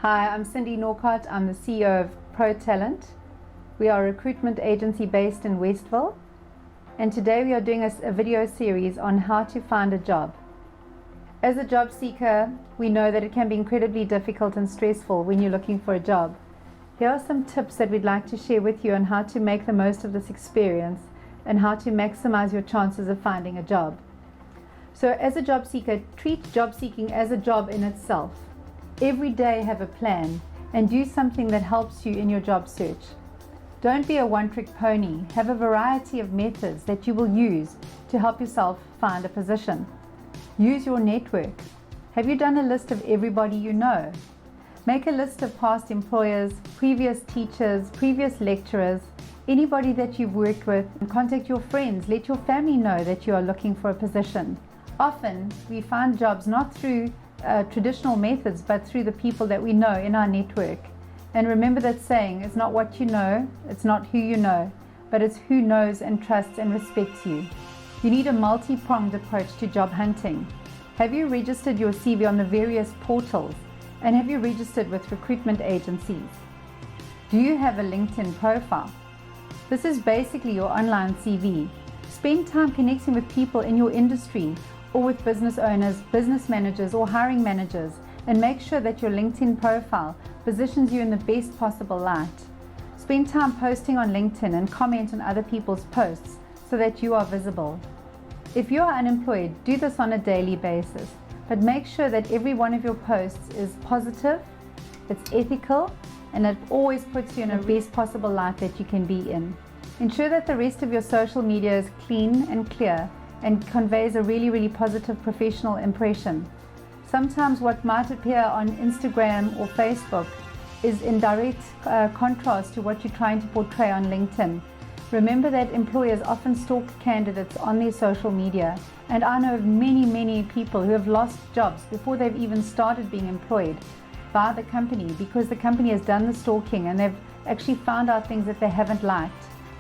Hi, I'm Cindy Norcott. I'm the CEO of Talent. We are a recruitment agency based in Westville, and today we are doing a video series on how to find a job. As a job seeker, we know that it can be incredibly difficult and stressful when you're looking for a job. Here are some tips that we'd like to share with you on how to make the most of this experience and how to maximize your chances of finding a job. So as a job seeker, treat job seeking as a job in itself. Every day have a plan and do something that helps you in your job search. Don't be a one-trick pony. Have a variety of methods that you will use to help yourself find a position. Use your network. Have you done a list of everybody you know? Make a list of past employers, previous teachers, previous lecturers, anybody that you've worked with, and contact your friends. Let your family know that you are looking for a position. Often we find jobs not through traditional methods, but through the people that we know in our network. And remember that saying, it's not what you know, it's not who you know, but it's who knows and trusts and respects you. You need a multi-pronged approach to job hunting. Have you registered your CV on the various portals? And have you registered with recruitment agencies? Do you have a LinkedIn profile? This is basically your online CV. Spend time connecting with people in your industry or with business owners, business managers, or hiring managers, and make sure that your LinkedIn profile positions you in the best possible light. Spend time posting on LinkedIn and comment on other people's posts so that you are visible. If you are unemployed, do this on a daily basis, but make sure that every one of your posts is positive, it's ethical, and it always puts you in the best possible light that you can be in. Ensure that the rest of your social media is clean and clear and conveys a really positive professional impression. Sometimes what might appear on Instagram or Facebook is in direct contrast to what you're trying to portray on LinkedIn. Remember that employers often stalk candidates on their social media, and I know of many people who have lost jobs before they've even started being employed by the company because the company has done the stalking and they've actually found out things that they haven't liked.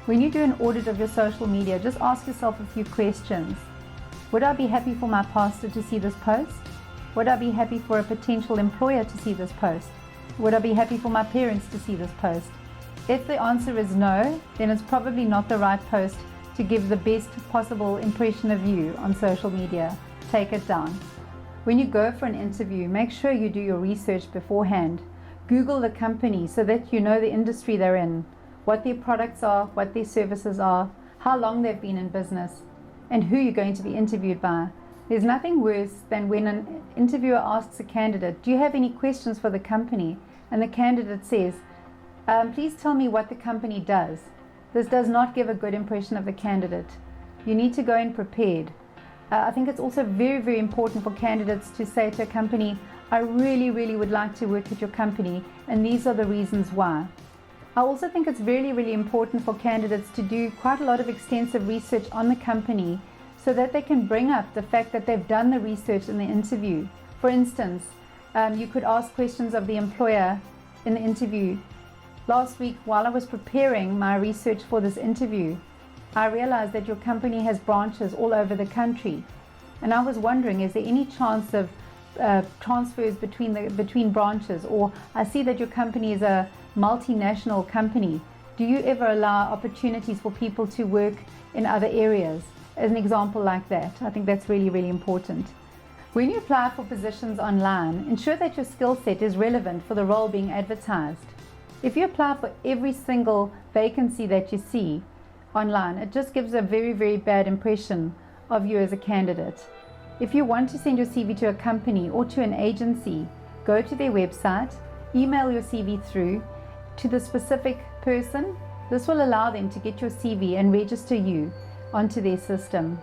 When you do an audit of your social media, just ask yourself a few questions. Would I be happy for my pastor to see this post? Would I be happy for a potential employer to see this post? Would I be happy for my parents to see this post? If the answer is no, then it's probably not the right post to give the best possible impression of you on social media. Take it down. When you go for an interview, make sure you do your research beforehand. Google the company so that you know the industry they're in, what their products are, what their services are, how long they've been in business, and who you're going to be interviewed by. There's nothing worse than when an interviewer asks a candidate, do you have any questions for the company? And the candidate says, please tell me what the company does. This does not give a good impression of the candidate. You need to go in prepared. I think it's also very important for candidates to say to a company, I really would like to work at your company, and these are the reasons why. I also think it's really important for candidates to do quite a lot of extensive research on the company so that they can bring up the fact that they've done the research in the interview. For instance, you could ask questions of the employer in the interview. Last week, while I was preparing my research for this interview, I realized that your company has branches all over the country. And I was wondering, is there any chance of transfers between branches? Or I see that your company is a multinational company. Do you ever allow opportunities for people to work in other areas? As an example like that, I think that's really important. When you apply for positions online, ensure that your skill set is relevant for the role being advertised. If you apply for every single vacancy that you see online, it just gives a very bad impression of you as a candidate. If you want to send your CV to a company or to an agency, go to their website, email your CV through to the specific person. This will allow them to get your CV and register you onto their system.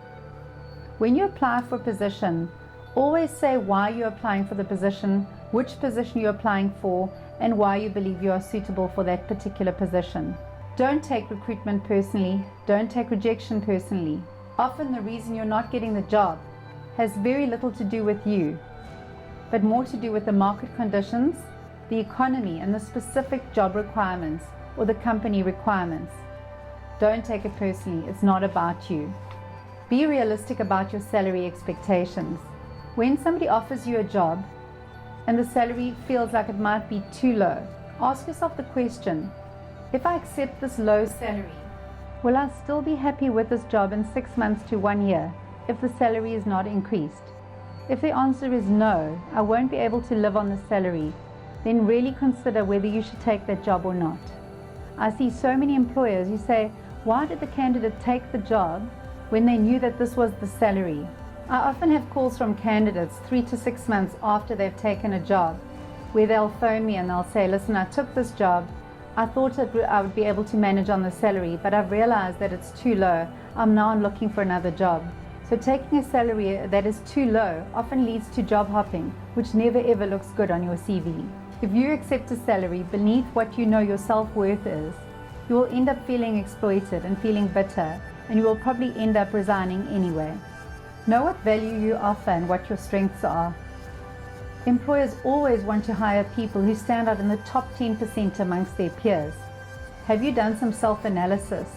When you apply for a position, always say why you're applying for the position, which position you're applying for, and why you believe you are suitable for that particular position. Don't take recruitment personally. Don't take rejection personally. Often the reason you're not getting the job has very little to do with you, but more to do with the market conditions, the economy, and the specific job requirements or the company requirements. Don't take it personally. It's not about you. Be realistic about your salary expectations. When somebody offers you a job, and the salary feels like it might be too low. Ask yourself the question, if I accept this low salary, will I still be happy with this job in 6 months to 1 year if the salary is not increased? If the answer is no, I won't be able to live on the salary, then really consider whether you should take that job or not. I see so many employers who say, why did the candidate take the job when they knew that this was the salary? I often have calls from candidates 3 to 6 months after they've taken a job, where they'll phone me and they'll say, listen, I took this job. I thought I would be able to manage on the salary, but I've realized that it's too low. I'm now looking for another job. So taking a salary that is too low often leads to job hopping, which never ever looks good on your CV. If you accept a salary beneath what you know your self-worth is, you will end up feeling exploited and feeling bitter, and you will probably end up resigning anyway. Know what value you offer and what your strengths are. Employers always want to hire people who stand out in the top 10% amongst their peers. Have you done some self-analysis?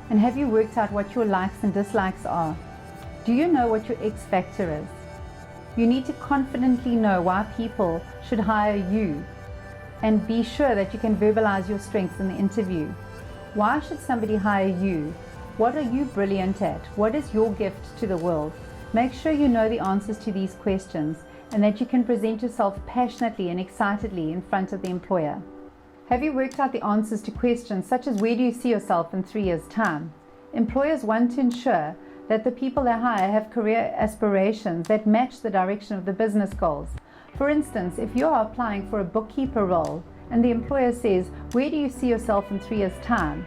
And have you worked out what your likes and dislikes are? Do you know what your X factor is? You need to confidently know why people should hire you, and be sure that you can verbalize your strengths in the interview. Why should somebody hire you? What are you brilliant at? What is your gift to the world? Make sure you know the answers to these questions and that you can present yourself passionately and excitedly in front of the employer. Have you worked out the answers to questions such as where do you see yourself in 3 years' time? Employers want to ensure that the people they hire have career aspirations that match the direction of the business goals. For instance, if you are applying for a bookkeeper role and the employer says, where do you see yourself in 3 years' time?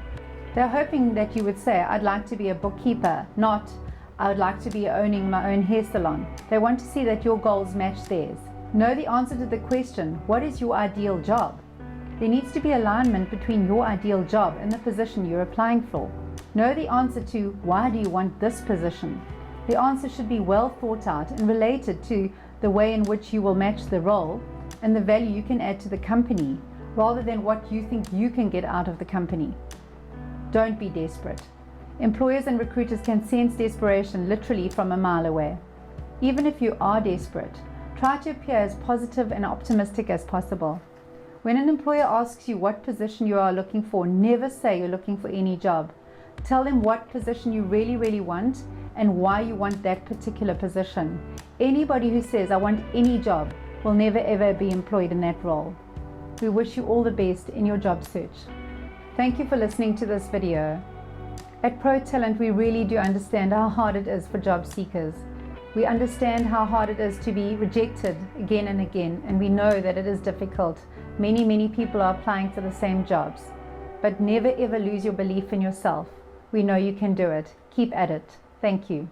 They're hoping that you would say, I'd like to be a bookkeeper, not I would like to be owning my own hair salon. They want to see that your goals match theirs. Know the answer to the question, what is your ideal job? There needs to be alignment between your ideal job and the position you're applying for. Know the answer to why do you want this position? The answer should be well thought out and related to the way in which you will match the role and the value you can add to the company, rather than what you think you can get out of the company. Don't be desperate. Employers and recruiters can sense desperation literally from a mile away. Even if you are desperate, try to appear as positive and optimistic as possible. When an employer asks you what position you are looking for, never say you're looking for any job. Tell them what position you really want and why you want that particular position. Anybody who says, I want any job, will never ever be employed in that role. We wish you all the best in your job search. Thank you for listening to this video. At Pro Talent, we really do understand how hard it is for job seekers. We understand how hard it is to be rejected again and again, and we know that it is difficult. Many people are applying for the same jobs. But never ever lose your belief in yourself. We know you can do it. Keep at it. Thank you.